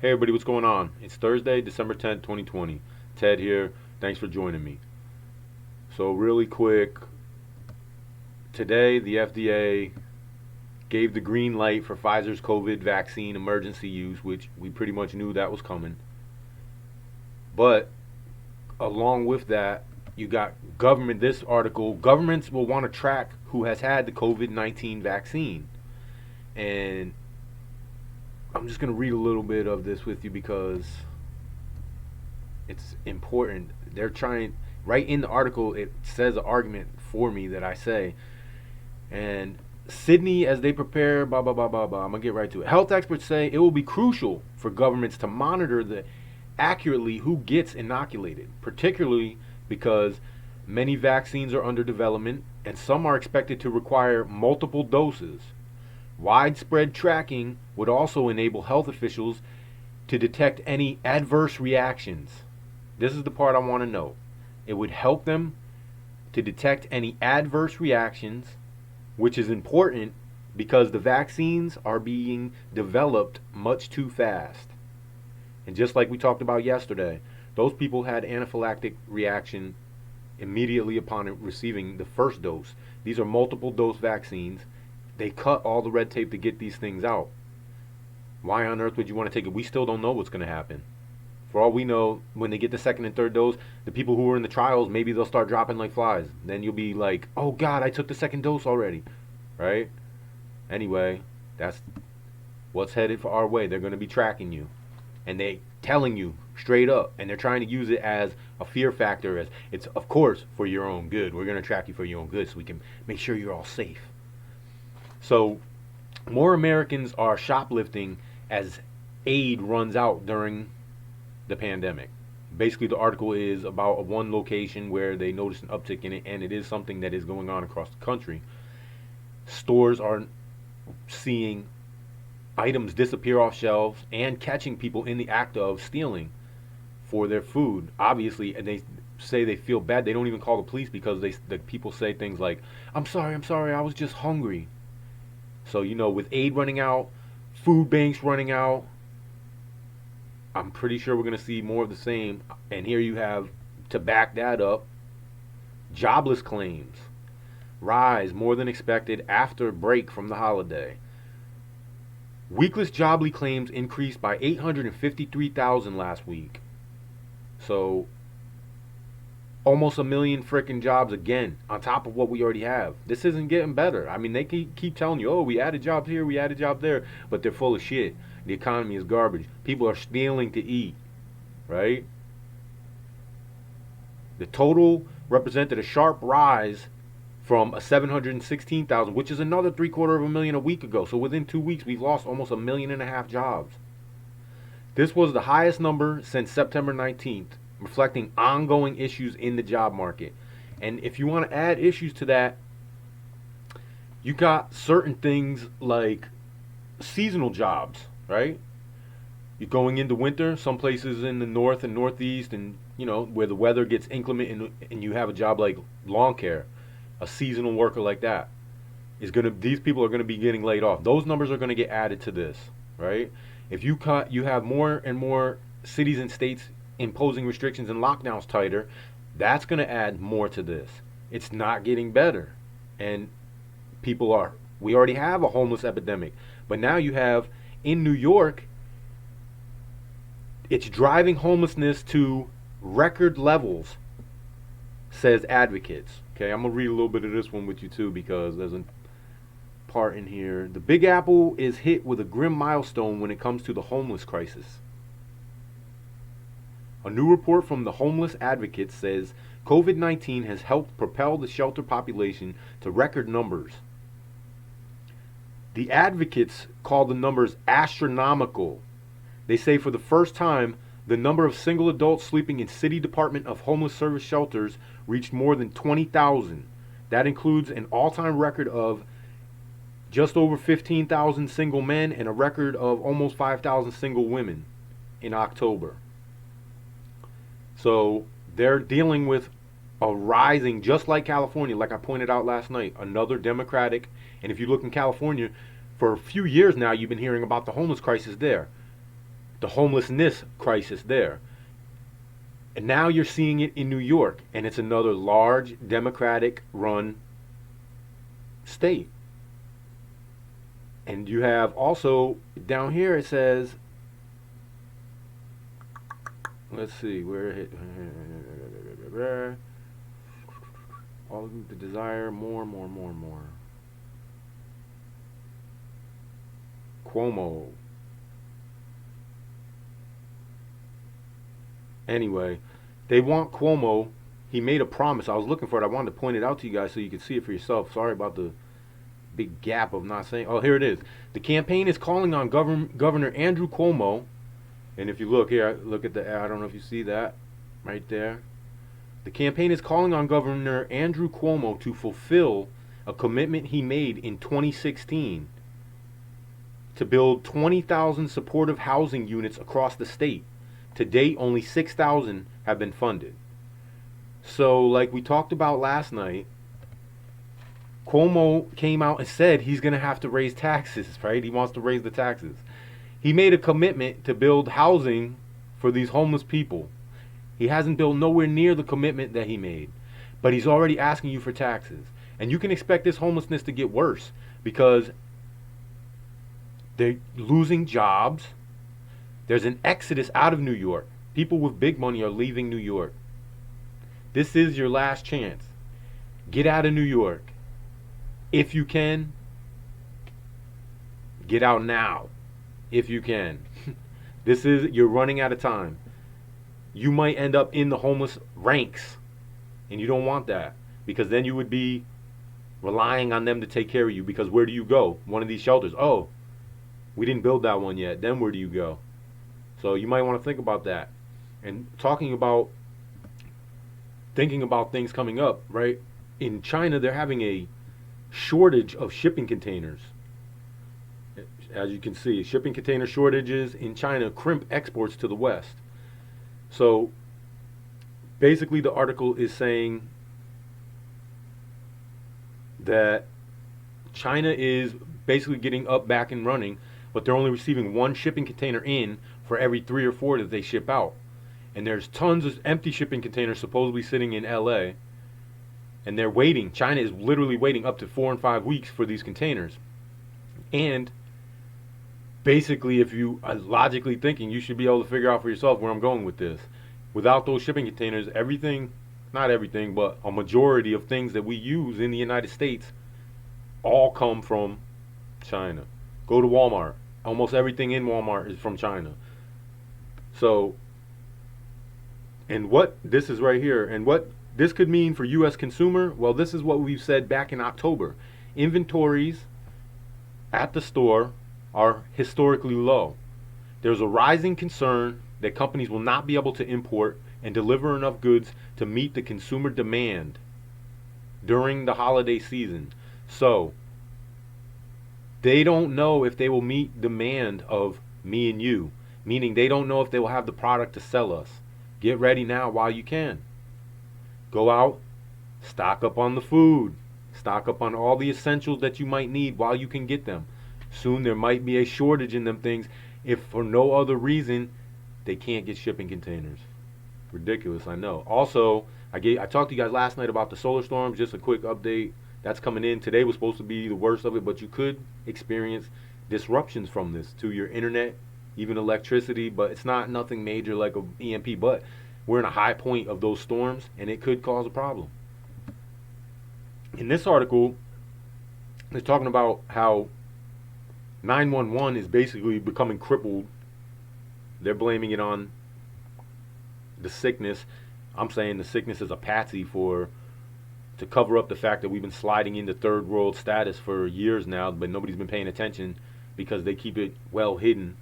Hey everybody, what's going on? It's Thursday, December 10th, 2020. Ted here. Thanks for joining me. So, really quick, today the FDA gave the green light for Pfizer's COVID vaccine emergency use, which we pretty much knew that was coming. But along with that, you got government, this article, governments will want to track who has had the COVID-19 vaccine. And I'm just going to read a little bit of this with you because it's important. They're trying, right in the article, it says an argument for me that I say. And Sydney, as they prepare, blah, blah, blah, blah, blah. I'm going to get right to it. Health experts say it will be crucial for governments to monitor the accurately who gets inoculated, particularly because many vaccines are under development and some are expected to require multiple doses. Widespread tracking would also enable health officials to detect any adverse reactions. This is the part I want to know. It would help them to detect any adverse reactions, which is important because the vaccines are being developed much too fast. And just like we talked about yesterday, those people had anaphylactic reaction immediately upon receiving the first dose. These are multiple dose vaccines. They cut all the red tape to get these things out. Why on earth would you want to take it? We still don't know what's going to happen. For all we know, when they get the second and third dose, the people who are in the trials, maybe they'll start dropping like flies. Then you'll be like, oh God, I took the second dose already. Right? Anyway, that's what's headed for our way. They're going to be tracking you. And they telling you straight up. And they're trying to use it as a fear factor. As it's, of course, for your own good. We're going to track you for your own good so we can make sure you're all safe. So, more Americans are shoplifting as aid runs out during the pandemic. Basically, the article is about one location where they noticed an uptick in it, and it is something that is going on across the country. Stores are seeing items disappear off shelves and catching people in the act of stealing for their food. Obviously, and they say they feel bad. They don't even call the police because the people say things like, I'm sorry, I was just hungry. So, with aid running out, food banks running out, I'm pretty sure we're going to see more of the same. And here you have, to back that up, jobless claims rise more than expected after break from the holiday. Weekless jobly claims increased by 853,000 last week. So, almost a million freaking jobs again on top of what we already have. This isn't getting better. I mean, they keep telling you, oh, we added jobs here, we added jobs there, but they're full of shit. The economy is garbage. People are stealing to eat, right? The total represented a sharp rise from a 716,000, which is another 750,000 a week ago. So within 2 weeks, we've lost almost 1.5 million jobs. This was the highest number since September 19th, reflecting ongoing issues in the job market. And if you want to add issues to that, you got certain things like seasonal jobs, right? You're going into winter, some places in the north and northeast, and where the weather gets inclement, and you have a job like lawn care, a seasonal worker like that these people are gonna be getting laid off. Those numbers are gonna get added to this, right? If you have more and more cities and states imposing restrictions and lockdowns tighter, that's going to add more to this. It's not getting better. And we already have a homeless epidemic, but now you have in New York, it's driving homelessness to record levels, says advocates. Okay, I'm going to read a little bit of this one with you too because there's a part in here. The Big Apple is hit with a grim milestone when it comes to the homeless crisis. A new report from the Homeless Advocates says COVID-19 has helped propel the shelter population to record numbers. The advocates call the numbers astronomical. They say for the first time, the number of single adults sleeping in City Department of Homeless Service shelters reached more than 20,000. That includes an all-time record of just over 15,000 single men and a record of almost 5,000 single women in October. So they're dealing with a rising, just like California, like I pointed out last night, another Democratic. And if you look in California, for a few years now, you've been hearing about the homeless crisis there. the homelessness crisis there. And now you're seeing it in New York, and it's another large Democratic run state. And you have also down here it says, let's see, where it all the desire more. Cuomo. Anyway, they want Cuomo. He made a promise. I was looking for it. I wanted to point it out to you guys so you could see it for yourself. Sorry about the big gap of not saying. Oh, here it is. The campaign is calling on Governor Andrew Cuomo. And if you look here, look at the, I don't know if you see that right there. The campaign is calling on Governor Andrew Cuomo to fulfill a commitment he made in 2016 to build 20,000 supportive housing units across the state. To date, only 6,000 have been funded. So, like we talked about last night, Cuomo came out and said he's going to have to raise taxes, right? He wants to raise the taxes. He made a commitment to build housing for these homeless people. He hasn't built nowhere near the commitment that he made, but he's already asking you for taxes. And you can expect this homelessness to get worse because they're losing jobs. There's an exodus out of New York. People with big money are leaving New York. This is your last chance. Get out of New York. If you can, get out now. If you can. You're running out of time. You might end up in the homeless ranks, and you don't want that because then you would be relying on them to take care of you, because where do you go? One of these shelters. Oh, we didn't build that one yet. Then where do you go? So you might want to think about that. And thinking about things coming up, right? In China, they're having a shortage of shipping containers. As you can see, shipping container shortages in China crimp exports to the West. So basically the article is saying that China is basically getting up, back and running, but they're only receiving one shipping container in for every 3 or 4 that they ship out. And there's tons of empty shipping containers supposedly sitting in LA, and they're waiting. China is literally waiting up to 4 and 5 weeks for these containers. And basically, if you are logically thinking, you should be able to figure out for yourself where I'm going with this. Without those shipping containers, everything, not everything, but a majority of things that we use in the United States all come from China. Go to Walmart. Almost everything in Walmart is from China. So, and what this is right here, and what this could mean for U.S. consumer, well, this is what we've said back in October. Inventories at the store are historically low. There's a rising concern that companies will not be able to import and deliver enough goods to meet the consumer demand during the holiday season. So, they don't know if they will meet demand of me and you, meaning they don't know if they will have the product to sell us. Get ready now while you can. Go out, stock up on the food, stock up on all the essentials that you might need while you can get them. Soon there might be a shortage in them things if for no other reason they can't get shipping containers. Ridiculous, I know. Also, I talked to you guys last night about the solar storms. Just a quick update. That's coming in. Today was supposed to be the worst of it, but you could experience disruptions from this to your internet, even electricity, but it's not nothing major like a EMP, but we're in a high point of those storms and it could cause a problem. In this article, they're talking about how 911 is basically becoming crippled. They're blaming it on the sickness. I'm saying the sickness is a patsy to cover up the fact that we've been sliding into third world status for years now, but nobody's been paying attention because they keep it well hidden.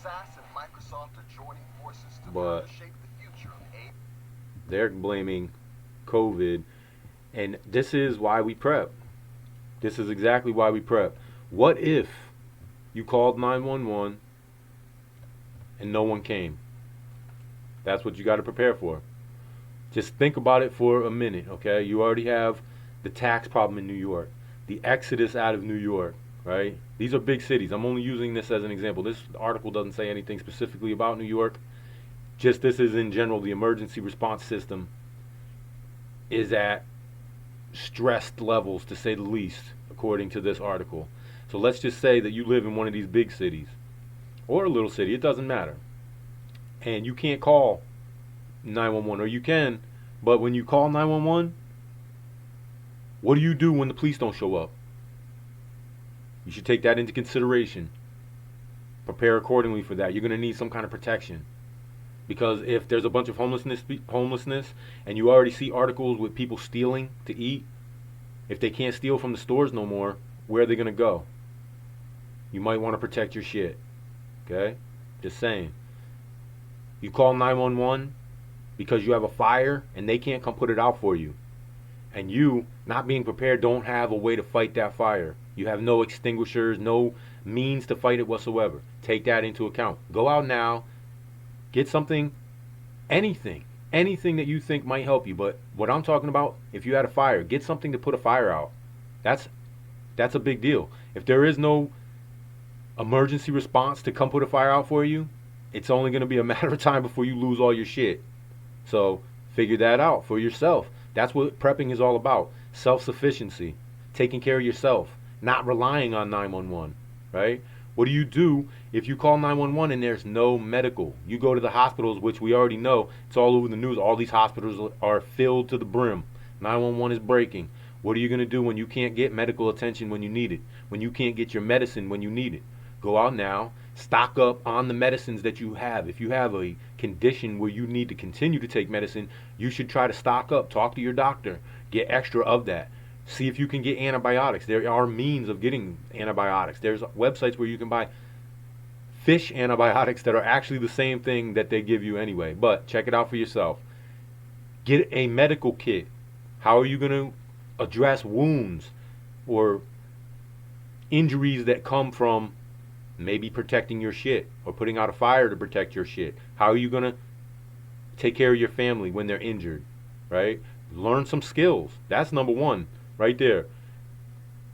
SAS and Microsoft are joining forces to further shape the future of AI. They're blaming COVID, and this is why we prep. This is exactly why we prep. What if you called 911 and no one came? That's what you got to prepare for. Just think about it for a minute, okay? You already have the tax problem in New York, the exodus out of New York. right? These are big cities. I'm only using this as an example. This article doesn't say anything specifically about New York. Just this is in general, the emergency response system is at stressed levels, to say the least, according to this article. So let's just say that you live in one of these big cities or a little city, it doesn't matter. And you can't call 911, or you can, but when you call 911, what do you do when the police don't show up? You should take that into consideration. Prepare accordingly for that. You're going to need some kind of protection. Because if there's a bunch of homelessness, and you already see articles with people stealing to eat, if they can't steal from the stores no more, where are they going to go? You might want to protect your shit. Okay? Just saying. You call 911 because you have a fire and they can't come put it out for you. And you, not being prepared, don't have a way to fight that fire. You have no extinguishers, no means to fight it whatsoever. Take that into account. Go out now. Get something, anything that you think might help you. But what I'm talking about, if you had a fire, get something to put a fire out. That's a big deal. If there is no emergency response to come put a fire out for you, it's only going to be a matter of time before you lose all your shit. So figure that out for yourself. That's what prepping is all about. Self-sufficiency, taking care of yourself, not relying on 911, right? What do you do if you call 911 and there's no medical? You go to the hospitals, which we already know. It's all over the news. All these hospitals are filled to the brim. 911 is breaking. What are you going to do when you can't get medical attention when you need it? When you can't get your medicine when you need it? Go out now. Stock up on the medicines that you have. If you have a condition where you need to continue to take medicine, you should try to stock up. Talk to your doctor. Get extra of that. See if you can get antibiotics. There are means of getting antibiotics. There's websites where you can buy fish antibiotics that are actually the same thing that they give you anyway. But check it out for yourself. Get a medical kit. How are you going to address wounds or injuries that come from maybe protecting your shit or putting out a fire to protect your shit? How are you going to take care of your family when they're injured, right? Learn some skills. That's number one right there.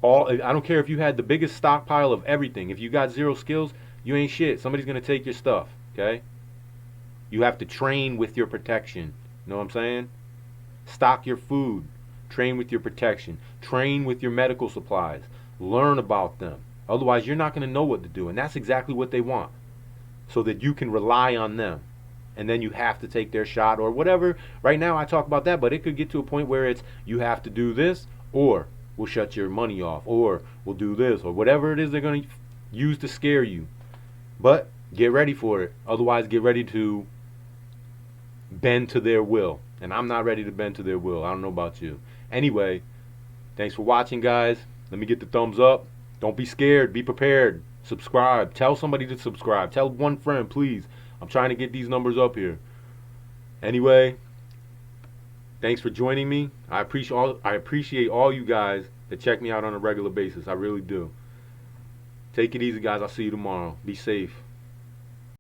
I don't care if you had the biggest stockpile of everything. If you got zero skills, you ain't shit. Somebody's going to take your stuff, okay? You have to train with your protection. You know what I'm saying? Stock your food. Train with your protection. Train with your medical supplies. Learn about them. Otherwise, you're not going to know what to do. And that's exactly what they want. So that you can rely on them. And then you have to take their shot or whatever. Right now, I talk about that, but it could get to a point where it's you have to do this, or we'll shut your money off, or we'll do this, or whatever it is they're going to use to scare you. But get ready for it. Otherwise, get ready to bend to their will. And I'm not ready to bend to their will. I don't know about you. Anyway, thanks for watching, guys. Let me get the thumbs up. Don't be scared. Be prepared. Subscribe. Tell somebody to subscribe. Tell one friend, please. I'm trying to get these numbers up here. Anyway, thanks for joining me. I appreciate all you guys that check me out on a regular basis. I really do. Take it easy, guys. I'll see you tomorrow. Be safe.